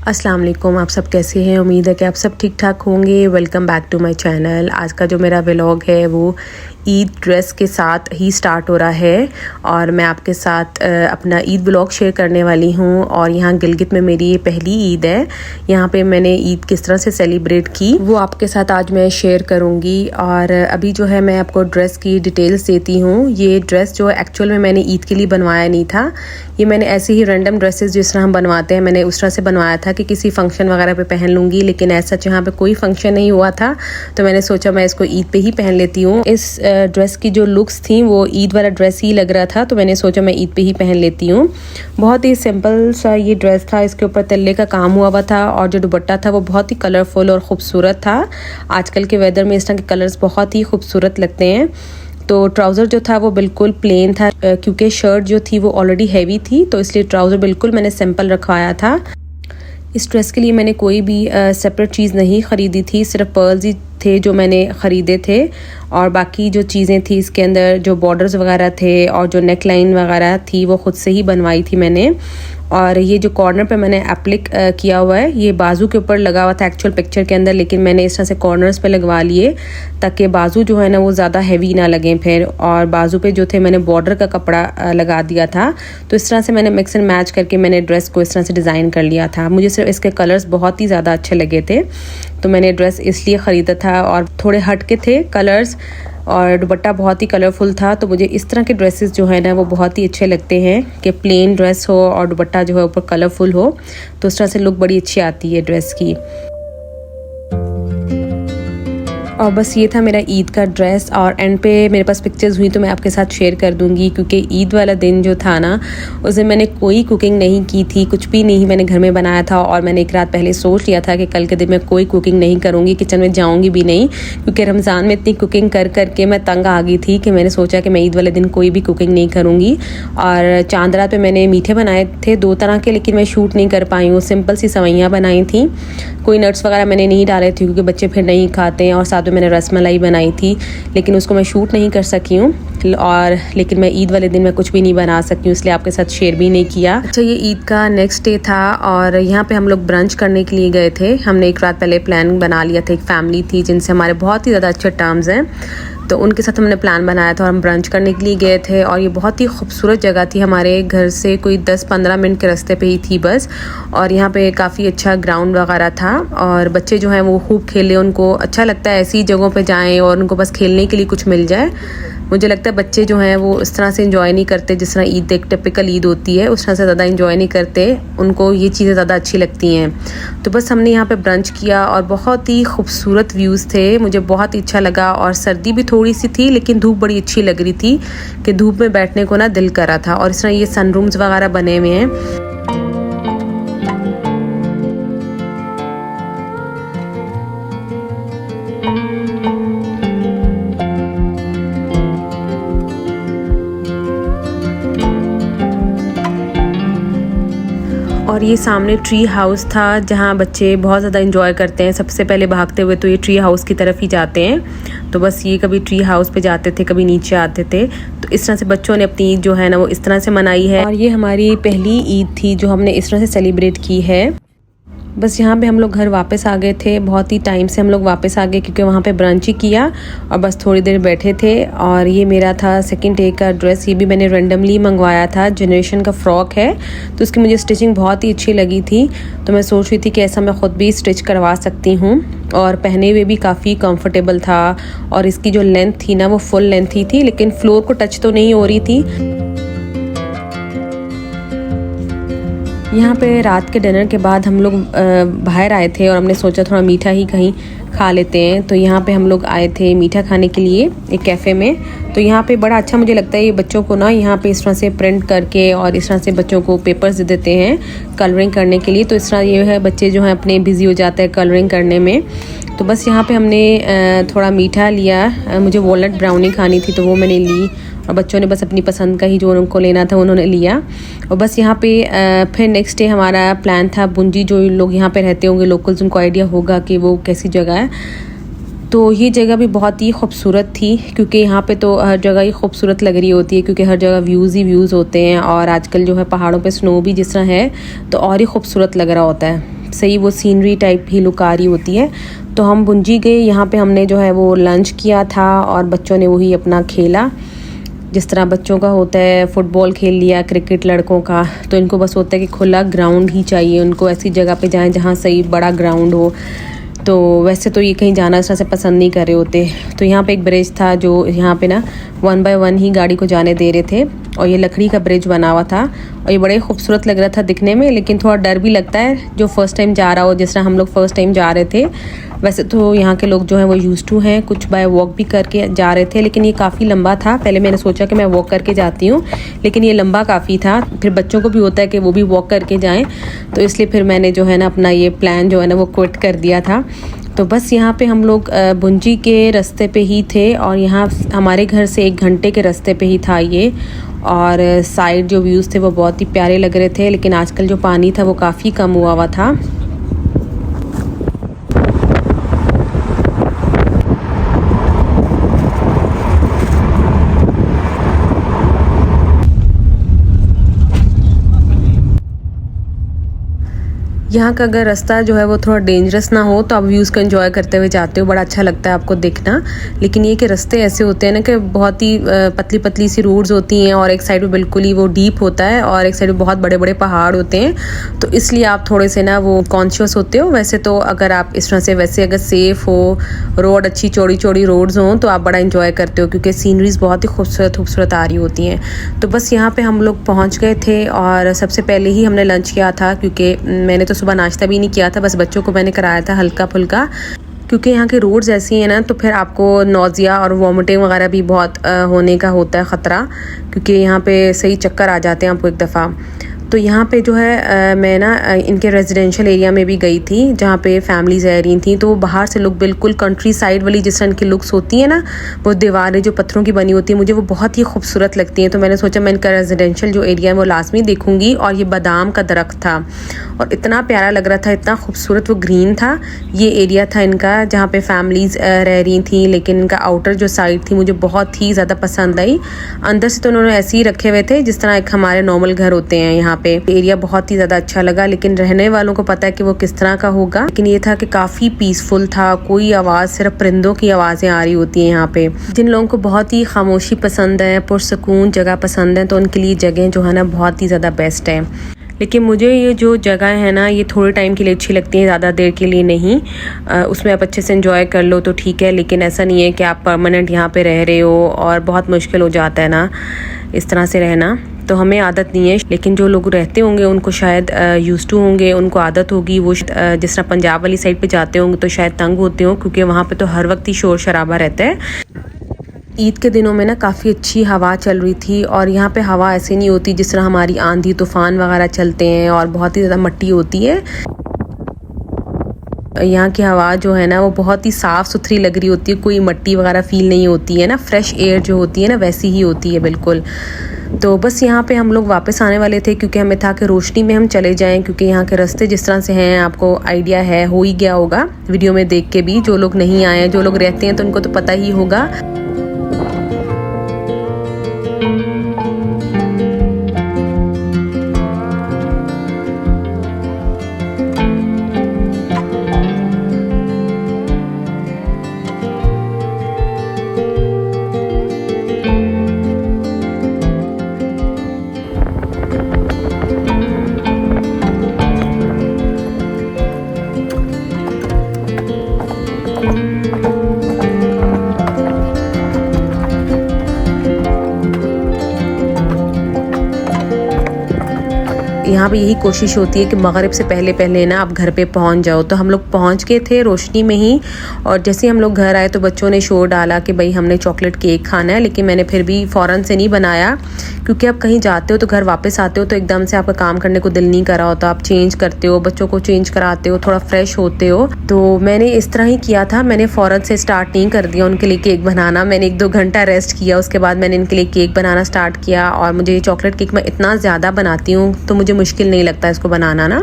अस्सलाम वालेकुम। आप सब कैसे हैं? उम्मीद है कि आप सब ठीक ठाक होंगे। Welcome back to my channel. आज का जो मेरा व्लॉग है वो ईद ड्रेस के साथ ही स्टार्ट हो रहा है और मैं आपके साथ अपना ईद व्लॉग शेयर करने वाली हूँ। और यहाँ गिलगित में मेरी ये पहली ईद है। यहाँ पे मैंने ईद किस तरह से सेलिब्रेट की वो आपके साथ आज मैं शेयर करूँगी। और अभी जो है मैं आपको ड्रेस की डिटेल्स देती हूँ। ये ड्रेस जो एक्चुअल में मैंने ईद के लिए बनवाया नहीं था, ये मैंने ऐसे ही रैंडम ड्रेसेस जिस तरह हम बनवाते हैं मैंने उस तरह से बनवाया था कि किसी फंक्शन वगैरह पे पहन लूँगी। लेकिन ऐसा यहाँ पे कोई फंक्शन नहीं हुआ था तो मैंने सोचा मैं इसको ईद पे ही पहन लेती हूँ। इस ड्रेस की जो लुक्स थी वो ईद वाला ड्रेस ही लग रहा था तो मैंने सोचा मैं ईद पे ही पहन लेती हूँ। बहुत ही सिंपल सा ये ड्रेस था। इसके ऊपर तल्ले का काम हुआ था और जो दुपट्टा था वो बहुत ही कलरफुल और ख़ूबसूरत था। आजकल के वेदर में इस तरह के कलर्स बहुत ही खूबसूरत लगते हैं। तो ट्राउज़र जो था वो बिल्कुल प्लेन था क्योंकि शर्ट जो थी वो ऑलरेडी हैवी थी तो इसलिए ट्राउज़र बिल्कुल मैंने सिंपल रखवाया था। इस ड्रेस के लिए मैंने कोई भी सेपरेट चीज़ नहीं ख़रीदी थी, सिर्फ पर्ल्स ही थे जो मैंने ख़रीदे थे और बाकी जो चीज़ें थी इसके अंदर जो बॉर्डर्स वगैरह थे और जो नेक लाइन वगैरह थी वो ख़ुद से ही बनवाई थी मैंने। और ये जो कॉर्नर पे मैंने एप्लिक किया हुआ है ये बाजू के ऊपर लगा हुआ था एक्चुअल पिक्चर के अंदर, लेकिन मैंने इस तरह से कॉर्नर्स पे लगवा लिए ताकि बाजू जो है ना वो ज़्यादा हैवी ना लगें फिर। और बाजू पे जो थे मैंने बॉर्डर का कपड़ा लगा दिया था। तो इस तरह से मैंने मिक्स एंड मैच करके मैंने ड्रेस को इस तरह से डिज़ाइन कर लिया था। मुझे सिर्फ इसके कलर्स बहुत ही ज़्यादा अच्छे लगे थे तो मैंने ड्रेस इसलिए ख़रीदा था और थोड़े हट के थे कलर्स और दुपट्टा बहुत ही कलरफुल था। तो मुझे इस तरह के ड्रेसेस जो है ना वो बहुत ही अच्छे लगते हैं कि प्लेन ड्रेस हो और दुपट्टा जो है ऊपर कलरफुल हो तो इस तरह से लुक बड़ी अच्छी आती है ड्रेस की। और बस ये था मेरा ईद का ड्रेस और एंड पे मेरे पास पिक्चर्स हुई तो मैं आपके साथ शेयर कर दूंगी क्योंकि ईद वाला दिन जो था ना उस दिन मैंने कोई कुकिंग नहीं की थी, कुछ भी नहीं मैंने घर में बनाया था। और मैंने एक रात पहले सोच लिया था कि कल के दिन मैं कोई कुकिंग नहीं करूँगी, किचन में जाऊँगी भी नहीं क्योंकि रमज़ान में इतनी कुकिंग कर करके मैं तंग आ गई थी कि मैंने सोचा कि मैं ईद वाले दिन कोई भी कुकिंग नहीं करूँगी। और चांद रात पे मैंने मीठे बनाए थे 2 तरह के, लेकिन मैं शूट नहीं कर पाई हूँ। सिंपल सी सवैयाँ बनाई थी, कोई नट्स वगैरह मैंने नहीं डाले थे क्योंकि बच्चे फिर नहीं खाते हैं। और साथ में मैंने रसमलाई बनाई थी लेकिन उसको मैं शूट नहीं कर सकी हूँ। और लेकिन मैं ईद वाले दिन मैं कुछ भी नहीं बना सकी हूँ इसलिए आपके साथ शेयर भी नहीं किया। अच्छा, ये ईद का नेक्स्ट डे था और यहाँ पे हम लोग ब्रंच करने के लिए गए थे। हमने एक रात पहले प्लान बना लिया था। एक फैमिली थी जिनसे हमारे बहुत ही ज़्यादा अच्छे टर्म्स हैं तो उनके साथ हमने प्लान बनाया था और हम ब्रंच करने के लिए गए थे। और ये बहुत ही खूबसूरत जगह थी, हमारे घर से कोई 10-15 मिनट के रास्ते पे ही थी बस। और यहाँ पे काफ़ी अच्छा ग्राउंड वगैरह था और बच्चे जो हैं वो खूब खेले। उनको अच्छा लगता है ऐसी जगहों पे जाएं और उनको बस खेलने के लिए कुछ मिल जाए। मुझे लगता है बच्चे जो हैं वो इस तरह से इंजॉय नहीं करते जिस तरह ईद एक टिपिकल ईद होती है उस तरह से ज़्यादा इंजॉय नहीं करते, उनको ये चीज़ें ज़्यादा अच्छी लगती हैं। तो बस हमने यहाँ पे ब्रंच किया और बहुत ही खूबसूरत व्यूज़ थे, मुझे बहुत ही अच्छा लगा। और सर्दी भी थोड़ी सी थी लेकिन धूप बड़ी अच्छी लग रही थी कि धूप में बैठने को ना दिल कर रहा था। और इस तरह ये सनरूम्स वगैरह बने हुए हैं। और ये सामने ट्री हाउस था जहाँ बच्चे बहुत ज़्यादा इंजॉय करते हैं। सबसे पहले भागते हुए तो ये ट्री हाउस की तरफ ही जाते हैं। तो बस ये कभी ट्री हाउस पे जाते थे कभी नीचे आते थे। तो इस तरह से बच्चों ने अपनी ईद जो है ना वो इस तरह से मनाई है। और ये हमारी पहली ईद थी जो हमने इस तरह से सेलिब्रेट की है। बस यहाँ पे हम लोग घर वापस आ गए थे, बहुत ही टाइम से हम लोग वापस आ गए क्योंकि वहाँ पे ब्रंच ही किया और बस थोड़ी देर बैठे थे। और ये मेरा था सेकंड डे का ड्रेस, ये भी मैंने रैंडमली मंगवाया था। जनरेशन का फ्रॉक है तो उसकी मुझे स्टिचिंग बहुत ही अच्छी लगी थी तो मैं सोच रही थी कि ऐसा मैं ख़ुद भी स्टिच करवा सकती हूँ। और पहने हुए भी काफ़ी कंफर्टेबल था और इसकी जो लेंथ थी ना वो फुल लेंथ ही थी लेकिन फ्लोर को टच तो नहीं हो रही थी। यहाँ पे रात के डिनर के बाद हम लोग बाहर आए थे और हमने सोचा थोड़ा मीठा ही कहीं खा लेते हैं। तो यहाँ पे हम लोग आए थे मीठा खाने के लिए एक कैफ़े में। तो यहाँ पे बड़ा अच्छा मुझे लगता है ये बच्चों को ना यहाँ पे इस तरह से प्रिंट करके और इस तरह से बच्चों को पेपर्स दे देते हैं कलरिंग करने के लिए। तो इस तरह ये है बच्चे जो हैं अपने बिज़ी हो जाते हैं कलरिंग करने में। तो बस यहाँ पे हमने थोड़ा मीठा लिया, मुझे वॉलनट ब्राउनी खानी थी तो वो मैंने ली और बच्चों ने बस अपनी पसंद का ही जो उनको लेना था उन्होंने लिया। और बस यहाँ पे फिर नेक्स्ट डे हमारा प्लान था बुंजी, जो लोग यहाँ पे रहते होंगे लोकल्स उनको आइडिया होगा कि वो कैसी जगह है। तो ये जगह भी बहुत ही खूबसूरत थी क्योंकि यहाँ पे तो हर जगह ही खूबसूरत लग रही होती है क्योंकि हर जगह व्यूज़ ही व्यूज़ होते हैं और आजकल जो है पहाड़ों पे स्नो भी जिस तरह है तो और ही खूबसूरत लग रहा होता है। सही वो सीनरी टाइप ही लुक आ रही होती है। तो हम बुंजी गए, यहाँ पे हमने जो है वो लंच किया था और बच्चों ने वही अपना खेला जिस तरह बच्चों का होता है, फुटबॉल खेल लिया, क्रिकेट लड़कों का। तो इनको बस होता है कि खुला ग्राउंड ही चाहिए, उनको ऐसी जगह पे जाएं जहाँ सही बड़ा ग्राउंड हो। तो वैसे तो ये कहीं जाना इस तरह से पसंद नहीं कर रहे होते। तो यहाँ पे एक ब्रिज था जो यहाँ पे ना 1 बाय 1 ही गाड़ी को जाने दे रहे थे और ये लकड़ी का ब्रिज बना हुआ था और ये बड़े खूबसूरत लग रहा था दिखने में, लेकिन थोड़ा डर भी लगता है जो फर्स्ट टाइम जा रहा हो। जिस तरह हम लोग फर्स्ट टाइम जा रहे थे, वैसे तो यहाँ के लोग जो हैं वो यूज़ टू हैं, कुछ बाय वॉक भी करके जा रहे थे, लेकिन ये काफ़ी लंबा था। पहले मैंने सोचा कि मैं वॉक करके जाती हूँ, लेकिन ये लंबा काफ़ी था। फिर बच्चों को भी होता है कि वो भी वॉक करके जाएँ, तो इसलिए फिर मैंने जो है ना अपना ये प्लान जो है ना वो क्विट कर दिया था। तो बस यहाँ पे हम लोग बुंजी के रास्ते पे ही थे और यहाँ हमारे घर से 1 घंटे के रास्ते पे ही था ये। और साइड जो व्यूज़ थे वो बहुत ही प्यारे लग रहे थे, लेकिन आजकल जो पानी था वो काफ़ी कम हुआ था। यहाँ का अगर रास्ता जो है वो थोड़ा डेंजरस ना हो तो आप व्यूज़ को एंजॉय करते हुए जाते हो, बड़ा अच्छा लगता है आपको देखना। लेकिन ये कि रास्ते ऐसे होते हैं ना कि बहुत ही पतली पतली सी रोड्स होती हैं और एक साइड पे बिल्कुल ही वो डीप होता है और एक साइड पे बहुत बड़े बड़े पहाड़ होते हैं, तो इसलिए आप थोड़े से ना वो कॉन्शियस होते हो। वैसे तो अगर आप इस तरह से वैसे अगर सेफ़ हो, रोड अच्छी चौड़ी चौड़ी रोड्स हों, तो आप बड़ा इंजॉय करते हो क्योंकि सीनरीज बहुत ही खूबसूरत आ रही होती हैं। तो बस यहाँ पर हम लोग पहुँच गए थे और सबसे पहले ही हमने लंच किया था, क्योंकि मैंने तो सुबह नाश्ता भी नहीं किया था, बस बच्चों को मैंने कराया था हल्का फुल्का, क्योंकि यहाँ के रोड्स ऐसी हैं ना तो फिर आपको नौजिया और वॉमिटिंग वगैरह भी बहुत होने का होता है ख़तरा, क्योंकि यहाँ पे सही चक्कर आ जाते हैं आपको एक दफ़ा। तो यहाँ पे जो है मैं ना इनके रेजिडेंशियल एरिया में भी गई थी जहाँ पे फैमिलीज रह रही थी। तो बाहर से लुक बिल्कुल कंट्री साइड वाली जिस तरह की लुक्स होती है ना, वो दीवारें जो पत्थरों की बनी होती है, मुझे वो बहुत ही खूबसूरत लगती हैं। तो मैंने सोचा मैं इनका रेजिडेंशियल जो एरिया है वो लाजमी देखूँगी। और ये बादाम का दरख्त था और इतना प्यारा लग रहा था, इतना खूबसूरत वो ग्रीन था। ये एरिया था इनका जहाँ पे फैमिलीज रह रही थी, लेकिन इनका आउटर जो साइड थी मुझे बहुत ही ज़्यादा पसंद आई। अंदर से तो उन्होंने ऐसे ही रखे हुए थे जिस तरह एक हमारे नॉर्मल घर होते हैं। यहाँ पे एरिया बहुत ही ज़्यादा अच्छा लगा, लेकिन रहने वालों को पता है कि वो किस तरह का होगा। लेकिन ये था कि काफ़ी पीसफुल था, कोई आवाज़, सिर्फ परिंदों की आवाज़ें आ रही होती हैं यहाँ पे। जिन लोगों को बहुत ही खामोशी पसंद है, पुरसकून जगह पसंद है, तो उनके लिए जगह जो है ना बहुत ही ज़्यादा बेस्ट है। लेकिन मुझे ये जो जगह है ना ये थोड़े टाइम के लिए अच्छी लगती है, ज़्यादा देर के लिए नहीं। उसमें आप अच्छे से एंजॉय कर लो तो ठीक है, लेकिन ऐसा नहीं है कि आप परमानेंट यहाँ पे रह रहे हो, और बहुत मुश्किल हो जाता है ना इस तरह से रहना। तो हमें आदत नहीं है, लेकिन जो लोग रहते होंगे उनको शायद यूज़ टू होंगे, उनको आदत होगी। वो जिस तरह पंजाब वाली साइड पे जाते होंगे तो शायद तंग होते हो, क्योंकि वहाँ पे तो हर वक्त ही शोर शराबा रहता है। ईद के दिनों में ना काफ़ी अच्छी हवा चल रही थी, और यहाँ पे हवा ऐसे नहीं होती जिस तरह हमारी आंधी तूफ़ान वगैरह चलते हैं और बहुत ही ज़्यादा मट्टी होती है। यहाँ की हवा जो है ना वो बहुत ही साफ़ सुथरी लग रही होती है, कोई मट्टी वगैरह फील नहीं होती है ना, फ्रेश एयर जो होती है ना वैसी ही होती है बिल्कुल। तो बस यहाँ पे हम लोग वापस आने वाले थे, क्योंकि हमें था कि रोशनी में हम चले जाएं, क्योंकि यहाँ के रास्ते जिस तरह से हैं आपको आइडिया है, हो ही गया होगा वीडियो में देख के भी। जो लोग नहीं आए हैं, जो लोग रहते हैं तो उनको तो पता ही होगा। यहाँ पे यही कोशिश होती है कि मगरिब से पहले पहले ना आप घर पे पहुँच जाओ। तो हम लोग पहुँच गए थे रोशनी में ही, और जैसे हम लोग घर आए तो बच्चों ने शोर डाला कि भाई हमने चॉकलेट केक खाना है। लेकिन मैंने फिर भी फ़ौरन से नहीं बनाया, क्योंकि आप कहीं जाते हो तो घर वापस आते हो तो एकदम से आपका काम करने को दिल नहीं कर रहा होता। आप चेंज करते हो, बच्चों को चेंज कराते हो, थोड़ा फ्रेश होते हो। तो मैंने इस तरह ही किया था, मैंने फ़ौरन से स्टार्ट नहीं कर दिया उनके लिए केक बनाना। मैंने 1-2 घंटा रेस्ट किया, उसके बाद मैंने इनके लिए केक बनाना स्टार्ट किया। और मुझे चॉकलेट केक मैं इतना ज़्यादा बनाती हूँ तो मुझे मुश्किल नहीं लगता इसको बनाना ना।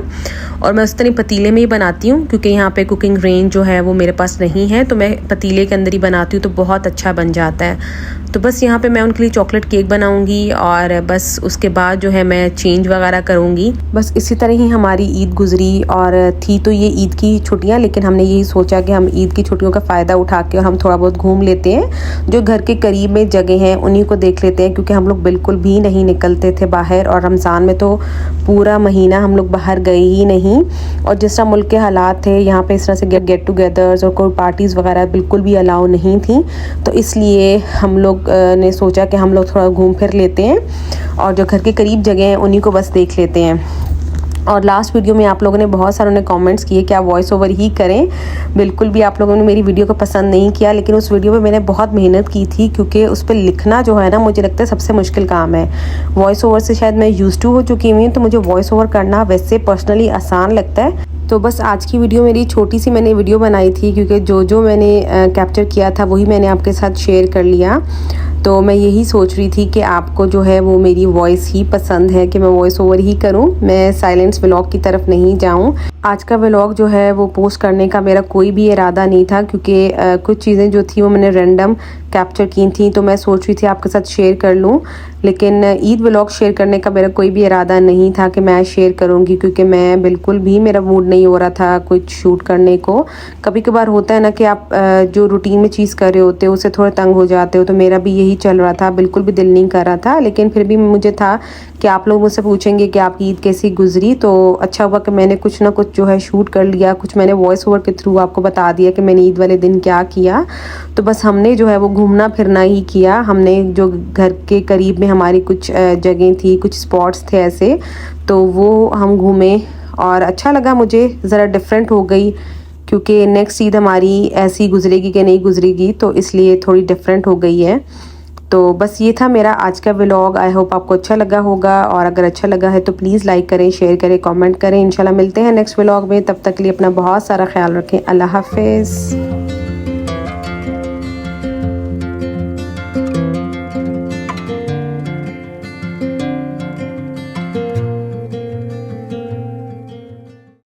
और मैं उस तरह पतीले में ही बनाती हूँ क्योंकि यहाँ पे कुकिंग रेंज जो है वो मेरे पास नहीं है, तो मैं पतीले के अंदर ही बनाती हूँ तो बहुत अच्छा बन जाता है। तो बस यहाँ पे मैं उनके लिए चॉकलेट केक बनाऊंगी और बस उसके बाद जो है मैं चेंज वगैरह करूँगी। बस इसी तरह ही हमारी ईद गुजरी। और थी तो ये ईद की छुट्टियाँ, लेकिन हमने यही सोचा कि हम ईद की छुट्टियों का फ़ायदा उठा के हम थोड़ा बहुत घूम लेते हैं, जो घर के करीब में जगह हैं उन्हीं को देख लेते हैं, क्योंकि हम लोग बिल्कुल भी नहीं निकलते थे बाहर। और रमज़ान में तो पूरा महीना हम लोग बाहर गए ही नहीं। और जिस तरह मुल्क के हालात थे यहाँ पे, इस तरह से गेट टुगेदर्स और कोई पार्टीज़ वगैरह बिल्कुल भी अलाउ नहीं थी, तो इसलिए हम लोग ने सोचा कि हम लोग थोड़ा घूम फिर लेते हैं और जो घर के करीब जगह हैं उन्हीं को बस देख लेते हैं। और लास्ट वीडियो में आप लोगों ने बहुत सारों ने कमेंट्स किए कि आप वॉइस ओवर ही करें। बिल्कुल भी आप लोगों ने मेरी वीडियो को पसंद नहीं किया, लेकिन उस वीडियो में मैंने बहुत मेहनत की थी, क्योंकि उस पर लिखना जो है ना, मुझे लगता है सबसे मुश्किल काम है। वॉइस ओवर से शायद मैं यूज्ड टू हो चुकी हुई हूँ, तो मुझे वॉइस ओवर करना वैसे पर्सनली आसान लगता है। तो बस आज की वीडियो मेरी छोटी सी मैंने वीडियो बनाई थी, क्योंकि जो मैंने कैप्चर किया था वही मैंने आपके साथ शेयर कर लिया। तो मैं यही सोच रही थी कि आपको जो है वो मेरी वॉइस ही पसंद है कि मैं वॉइस ओवर ही करूं, मैं साइलेंस व्लॉग की तरफ नहीं जाऊं। आज का व्लॉग जो है वो पोस्ट करने का मेरा कोई भी इरादा नहीं था, क्योंकि कुछ चीज़ें जो थी वो मैंने रैंडम कैप्चर की थी, तो मैं सोच रही थी आपके साथ शेयर कर लूं। लेकिन ईद व्लॉग शेयर करने का मेरा कोई भी इरादा नहीं था कि मैं शेयर करूंगी, क्योंकि मैं बिल्कुल भी, मेरा मूड नहीं हो रहा था कुछ शूट करने को। कभी कभार होता है ना कि आप जो रूटीन में चीज़ कर रहे होते हो उससे थोड़ा तंग हो जाते हो, तो मेरा भी यही चल रहा था, बिल्कुल भी दिल नहीं कर रहा था। लेकिन फिर भी मुझे था कि आप लोग मुझसे पूछेंगे कि आपकी ईद कैसी गुजरी, तो अच्छा हुआ कि मैंने कुछ ना कुछ जो है शूट कर लिया, कुछ मैंने वॉइस ओवर के थ्रू आपको बता दिया कि मैंने ईद वाले दिन क्या किया। तो बस हमने जो है वो घूमना फिरना ही किया। हमने जो घर के करीब में हमारी कुछ जगह थी, कुछ स्पॉट्स थे ऐसे, तो वो हम घूमे और अच्छा लगा मुझे। ज़रा डिफरेंट हो गई, क्योंकि नेक्स्ट ईद हमारी ऐसी गुजरेगी कि नहीं गुजरेगी, तो इसलिए थोड़ी डिफरेंट हो गई है। तो बस ये था मेरा आज का व्लॉग। आई होप आपको अच्छा लगा होगा, और अगर अच्छा लगा है तो प्लीज़ लाइक करें, शेयर करें, कमेंट करें। इंशाल्लाह मिलते हैं नेक्स्ट व्लॉग में। तब तक के लिए अपना बहुत सारा ख्याल रखें। अल्लाह हाफिज़।